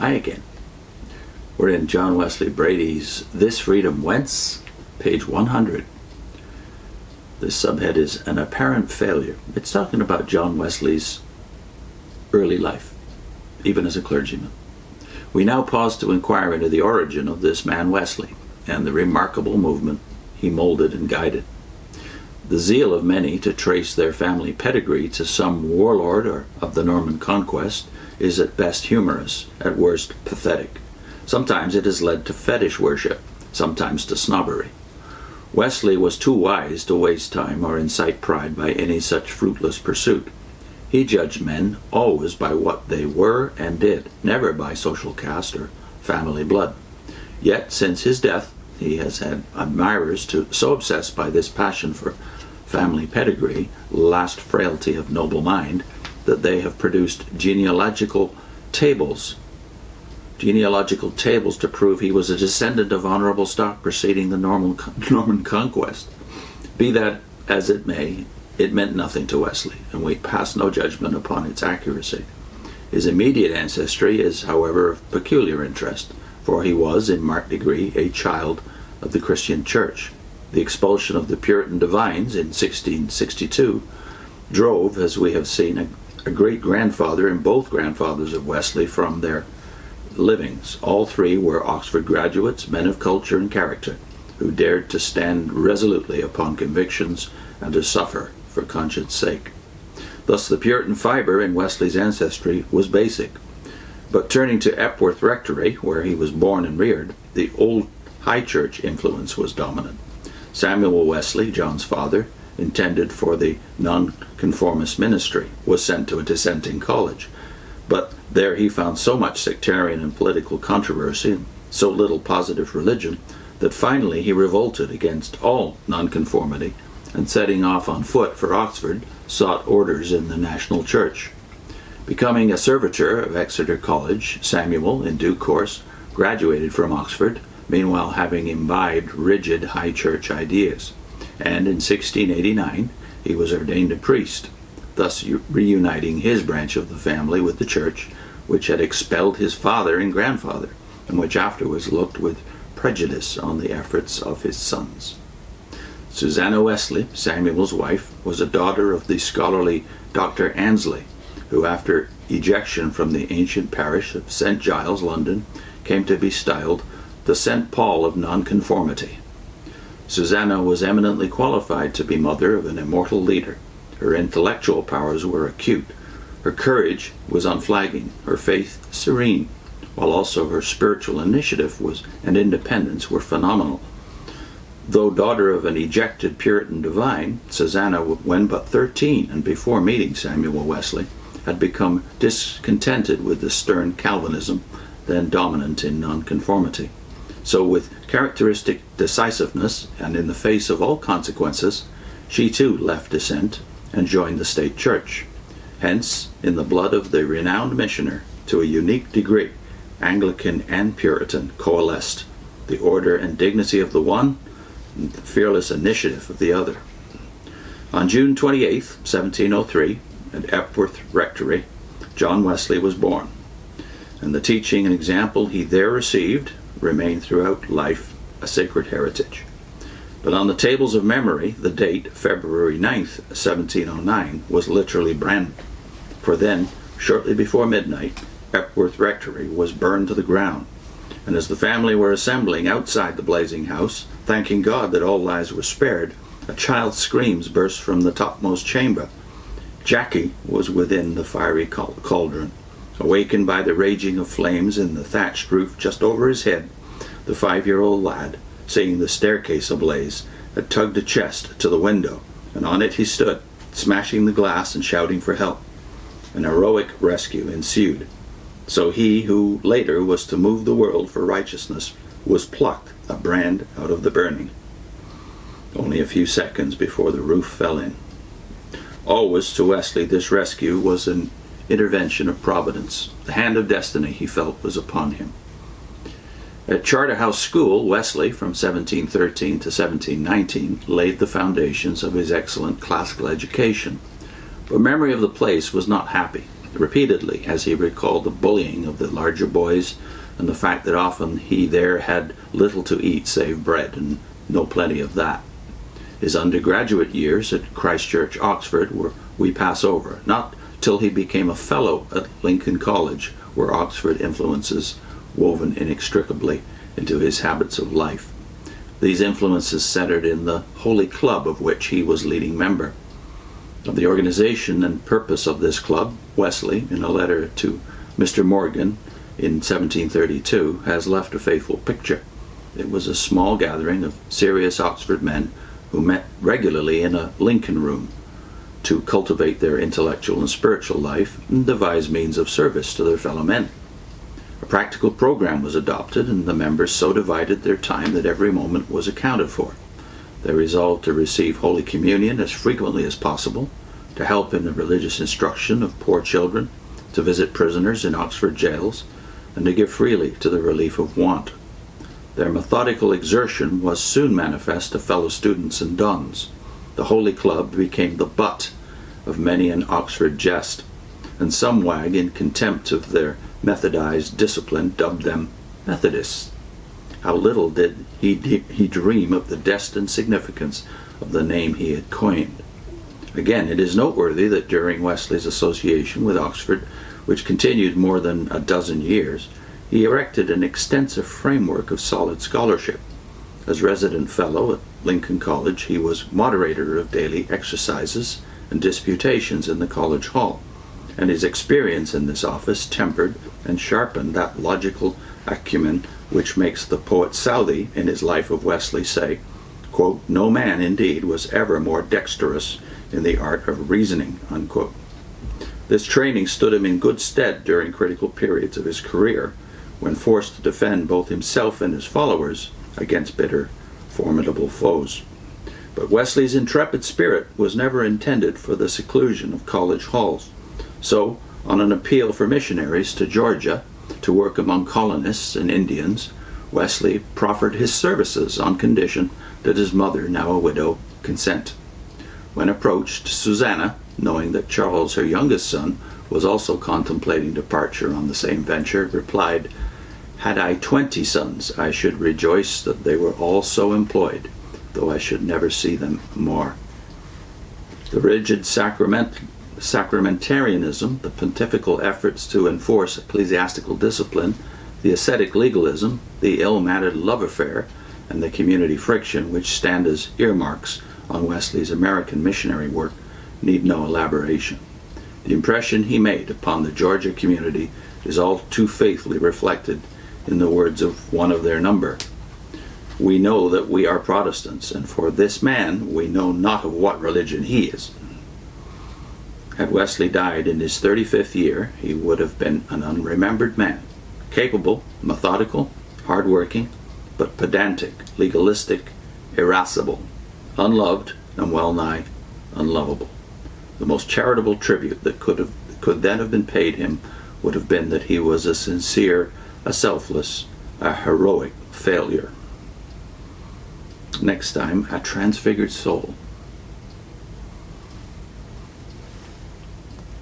Hi again. We're in John Wesley Brady's This Freedom Whence, page 100. This subhead is An Apparent Failure. It's talking about John Wesley's early life, even as a clergyman. We now pause to inquire into the origin of this man Wesley and the remarkable movement he molded and guided. The zeal of many to trace their family pedigree to some warlord or of the Norman conquest is at best humorous, at worst pathetic. Sometimes it has led to fetish worship, sometimes to snobbery. Wesley was too wise to waste time or incite pride by any such fruitless pursuit. He judged men always by what they were and did, never by social caste or family blood. Yet, since his death, he has had admirers so obsessed by this passion for family pedigree, last frailty of noble mind, that they have produced genealogical tables to prove he was a descendant of honorable stock preceding the Norman conquest. Be that as it may, it meant nothing to Wesley, and we pass no judgment upon its accuracy. His immediate ancestry is, however, of peculiar interest, for he was, in marked degree, a child of the Christian Church. The expulsion of the Puritan divines in 1662 drove, as we have seen, a great-grandfather and both grandfathers of Wesley from their livings. All three were Oxford graduates, men of culture and character, who dared to stand resolutely upon convictions and to suffer for conscience' sake. Thus the Puritan fibre in Wesley's ancestry was basic. But turning to Epworth Rectory, where he was born and reared, the old High Church influence was dominant. Samuel Wesley, John's father, intended for the nonconformist ministry, was sent to a dissenting college. But there he found so much sectarian and political controversy and so little positive religion that finally he revolted against all nonconformity and, setting off on foot for Oxford, sought orders in the national church. Becoming a servitor of Exeter College, Samuel, in due course, graduated from Oxford, meanwhile having imbibed rigid high church ideas. And in 1689 he was ordained a priest, thus reuniting his branch of the family with the church, which had expelled his father and grandfather, and which afterwards looked with prejudice on the efforts of his sons. Susanna Wesley, Samuel's wife, was a daughter of the scholarly Dr. Annesley, who after ejection from the ancient parish of St. Giles, London, came to be styled the St. Paul of Nonconformity. Susanna was eminently qualified to be mother of an immortal leader. Her intellectual powers were acute, her courage was unflagging, her faith serene, while also her spiritual initiative and independence were phenomenal. Though daughter of an ejected Puritan divine, Susanna, when but 13 and before meeting Samuel Wesley, had become discontented with the stern Calvinism then dominant in nonconformity. So with characteristic decisiveness, and in the face of all consequences, she too left dissent and joined the state church. Hence, in the blood of the renowned missioner, to a unique degree, Anglican and Puritan coalesced, the order and dignity of the one, and the fearless initiative of the other. On June 28, 1703, at Epworth Rectory, John Wesley was born, and the teaching and example he there received remain throughout life a sacred heritage. But on the tables of memory, the date, February 9th, 1709, was literally branded. For then, shortly before midnight, Epworth Rectory was burned to the ground, and as the family were assembling outside the blazing house, thanking God that all lives were spared, a child's screams burst from the topmost chamber. Jackie was within the fiery cauldron. Awakened by the raging of flames in the thatched roof just over his head, the 5-year-old lad, seeing the staircase ablaze, had tugged a chest to the window, and on it he stood, smashing the glass and shouting for help. An heroic rescue ensued. So he who later was to move the world for righteousness was plucked, a brand out of the burning, only a few seconds before the roof fell in. Always to Wesley this rescue was an intervention of Providence. The hand of destiny, he felt, was upon him. At Charterhouse School, Wesley, from 1713 to 1719, laid the foundations of his excellent classical education. But memory of the place was not happy. repeatedly as he recalled the bullying of the larger boys and the fact that often he there had little to eat save bread, and no plenty of that. His undergraduate years at Christ Church, Oxford, we pass over, not till he became a fellow at Lincoln College, where Oxford influences woven inextricably into his habits of life. These influences centered in the Holy Club, of which he was leading member. Of the organization and purpose of this club, Wesley, in a letter to Mr. Morgan in 1732, has left a faithful picture. It was a small gathering of serious Oxford men who met regularly in a Lincoln room to cultivate their intellectual and spiritual life and devise means of service to their fellow men. A practical program was adopted, and the members so divided their time that every moment was accounted for. They resolved to receive Holy Communion as frequently as possible, to help in the religious instruction of poor children, to visit prisoners in Oxford jails, and to give freely to the relief of want. Their methodical exertion was soon manifest to fellow students and dons. The Holy Club became the butt of many an Oxford jest, and some wag in contempt of their methodized discipline dubbed them Methodists. How little did he dream of the destined significance of the name he had coined. Again, it is noteworthy that during Wesley's association with Oxford, which continued more than a dozen years, he erected an extensive framework of solid scholarship. As resident fellow at Lincoln College, he was moderator of daily exercises and disputations in the college hall, and his experience in this office tempered and sharpened that logical acumen which makes the poet Southey, in his Life of Wesley, say, quote, "No man, indeed, was ever more dexterous in the art of reasoning," unquote. This training stood him in good stead during critical periods of his career, when forced to defend both himself and his followers against bitter, formidable foes. But Wesley's intrepid spirit was never intended for the seclusion of college halls. So, on an appeal for missionaries to Georgia to work among colonists and Indians, Wesley proffered his services on condition that his mother, now a widow, consent. When approached, Susanna, knowing that Charles, her youngest son, was also contemplating departure on the same venture, replied, "Had I 20 sons, I should rejoice that they were all so employed, though I should never see them more." The rigid sacramentarianism, the pontifical efforts to enforce ecclesiastical discipline, the ascetic legalism, the ill-mannered love affair, and the community friction which stand as earmarks on Wesley's American missionary work need no elaboration. The impression he made upon the Georgia community is all too faithfully reflected in the words of one of their number. "We know that we are Protestants, and for this man we know not of what religion he is." Had Wesley died in his 35th year, he would have been an unremembered man, capable, methodical, hard-working, but pedantic, legalistic, irascible, unloved, and well-nigh unlovable. The most charitable tribute that could then have been paid him would have been that he was a sincere, a selfless, a heroic failure. Next time, A Transfigured Soul.